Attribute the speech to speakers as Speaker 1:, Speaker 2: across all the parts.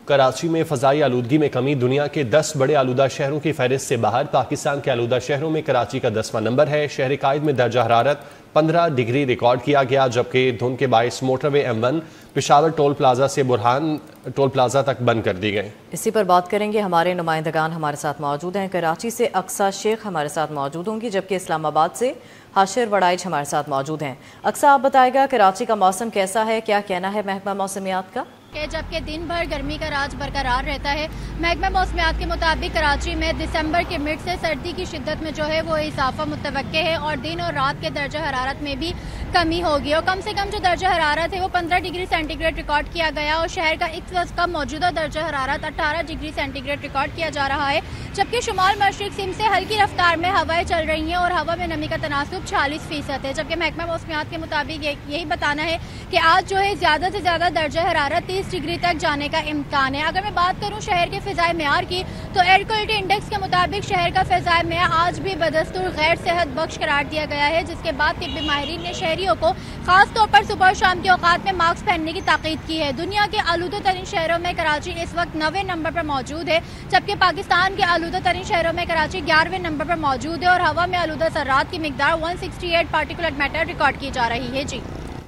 Speaker 1: कराची में फ़ज़ाई आलूदगी में कमी। दुनिया के 10 बड़े आलूदा शहरों की फहरिस्त से बाहर। पाकिस्तान के आलूदा शहरों में कराची का 10वां नंबर है। शहर कायद में दर्जा हरारत 15 डिग्री रिकॉर्ड किया गया, जबकि धुंध के बायस motorway M1 Peshawar toll plaza से बुरहान टोल प्लाजा तक बंद कर दी गई।
Speaker 2: इसी पर बात करेंगे, हमारे नुमाइंदगान हमारे साथ मौजूद हैं। कराची से अक्सा शेख हमारे साथ मौजूद होंगी, जबकि इस्लामाबाद से हाशिर वड़ाइच हमारे साथ मौजूद हैं। अक्सा, आप बताएगा कराची का मौसम कैसा है, क्या कहना है महकमा मौसमियात का?
Speaker 3: जबकि दिन भर गर्मी का राज बरकरार रहता है। महकमा मौसमियात के मुताबिक कराची में दिसंबर के मिड से सर्दी की शिद्दत में जो है वो इजाफा मुतवक्के है और दिन और रात के दर्जा हरारत में भी कमी होगी। और कम से कम जो दर्जा हरारत है वो 15 डिग्री सेंटीग्रेड रिकॉर्ड किया गया और शहर का इस वक्त का मौजूदा दर्जा हरारत 18 डिग्री सेंटीग्रेड रिकॉर्ड किया जा रहा है। जबकि शुमाल मशरिक सिम से हल्की रफ्तार में हवाएं चल रही हैं और हवा में नमी का तनासुब 46% है। जबकि महकमा मौसमियात के मुताबिक यही बताना है कि आज जो है ज्यादा से ज्यादा दर्जा हरारत 30 डिग्री तक जाने का इम्कान है। अगर मैं बात करूं शहर के फिजाई मेयार की, तो एयर क्वालिटी इंडेक्स के मुताबिक शहर का फिजाई मेयार आज भी बदस्तूर गैर सेहत बख्श करार दिया गया है, जिसके बाद तिब्बी माहिरीन ने शहरियों को खास तौर पर सुबह और शाम के औकात में मास्क पहनने की ताकीद की है। दुनिया के आलूदा तरीन शहरों में कराची इस वक्त 9वें नंबर पर मौजूद है, जबकि पाकिस्तान के आलूदा तरीन शहरों में कराची 11वें नंबर पर मौजूद है और हवा में आलूदा ज़र्रात की मिकदार 168 पार्टिकुलेट मैटर रिकॉर्ड की जा रही है। जी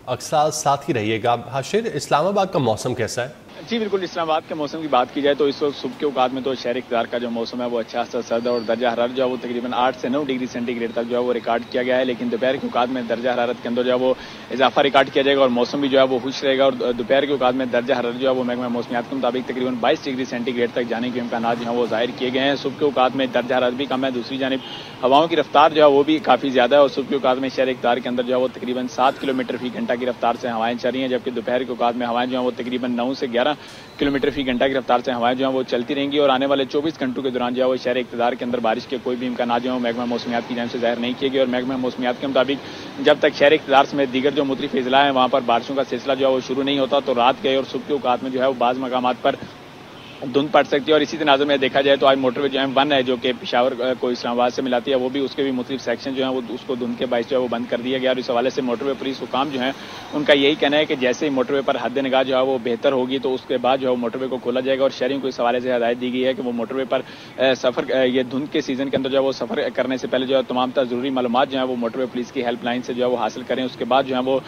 Speaker 1: अक्सा, साथ ही रहिएगा। हाशिर, इस्लामाबाद का मौसम कैसा है?
Speaker 4: जी बिल्कुल, इस्लामाबाद के मौसम की बात की जाए तो इस वक्त सुबह के औकात में तो शहर इक़्तिदार का जो मौसम है वो अच्छा सा सर्द और दर्जा हरारत जो है वो तकरीबन 8 से 9 डिग्री सेंटीग्रेड तक जो है वो रिकॉर्ड किया गया है। लेकिन दोपहर के औकात में दर्जा हरारत के अंदर जो है वो इजाफा रिकॉर्ड किया जाएगा और मौसम भी जो है वो खुश रहेगा। और दोपहर के औकात में दर्जा हरारत जो है वो महकमा मौसमियात के मुताबिक तकरीबन 22 डिग्री सेंटीग्रेड तक जाने के इम्कान जो है वो जाहिर किए गए हैं। सुबह के औकात में दर्जा हरारत भी कम है, दूसरी जानिब हवाओं की रफ्तार जो है वो भी काफ़ी ज़्यादा है और सुबह के औकात में शहर इक़्तिदार के अंदर जो है वो तकरीबन 7 किलोमीटर फी घंटा की रफ्तार से हवाएं चल रही हैं। जबकि दोपहर के औकात में हवाएं जो है वो तकरीबन 9 से 11 किलोमीटर फी घंटा की रफ्तार से हवाएं जो है वो चलती रहेंगी। और आने वाले 24 घंटों के दौरान जो है वो शहर इक़्तिदार के अंदर बारिश के कोई भी इम्कान जो है महकमा मौसमियात की जानिब से जाहिर नहीं किए गए। और महकमा मौसमियात के मुताबिक जब तक शहर इक़्तिदार समेत दीगर जो मुख्तलिफ अजला हैं वहाँ पर बारिशों का सिलसिला जो है वो शुरू नहीं होता तो रात के और सुबह के औकात में जो है वो बाज़ मकामात पर धुंध पड़ सकती है। और इसी तनाज़ुर में देखा जाए तो आज मोटरवे जो M1 है जो कि पेशावर को इस्लामाबाद से मिलाती है, वो भी उसके भी मुख्तलिफ सेक्शन जो है वो उसको धुंध के बायस जो है वो बंद कर दिया गया। और इस हवाले से मोटरवे पुलिस हुकाम जो है उनका यही कहना है कि जैसे ही मोटरवे पर हद निगाह जो है वो बेहतर होगी तो उसके बाद जो है मोटरवे को खोला जाएगा। और शहरियों को इस हवाले से हदायत दी गई है कि वो मोटरवे पर सफ़र ये धुंध के सीज़न के अंदर जो है वो सफ़र करने से पहले जो है तमाम ज़रूरी मालूमात जो है वो मोटरवे पुलिस की हेल्पलाइन से जो है वो हासिल करें। उसके बाद जो है वो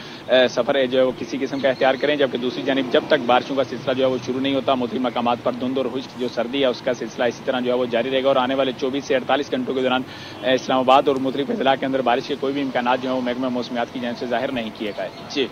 Speaker 4: सफ़र जो है वो किसी किस्म का एहतियार करें। जबकि दूसरी जानिब जब तक बारिशों का सिलसिला जो है वो शुरू नहीं होता मुख्तलिफ मकामात पर धुंध और खुश्क जो सर्दी है उसका सिलसिला इसी तरह जो है वो जारी रहेगा। और आने वाले 24 से 48 घंटों के दौरान इस्लामाबाद और मुख्तलिफ अजला के अंदर बारिश के कोई भी इम्कान जो है वो महकमा मौसमियात की जानिब से जाहिर नहीं किए गए। जी।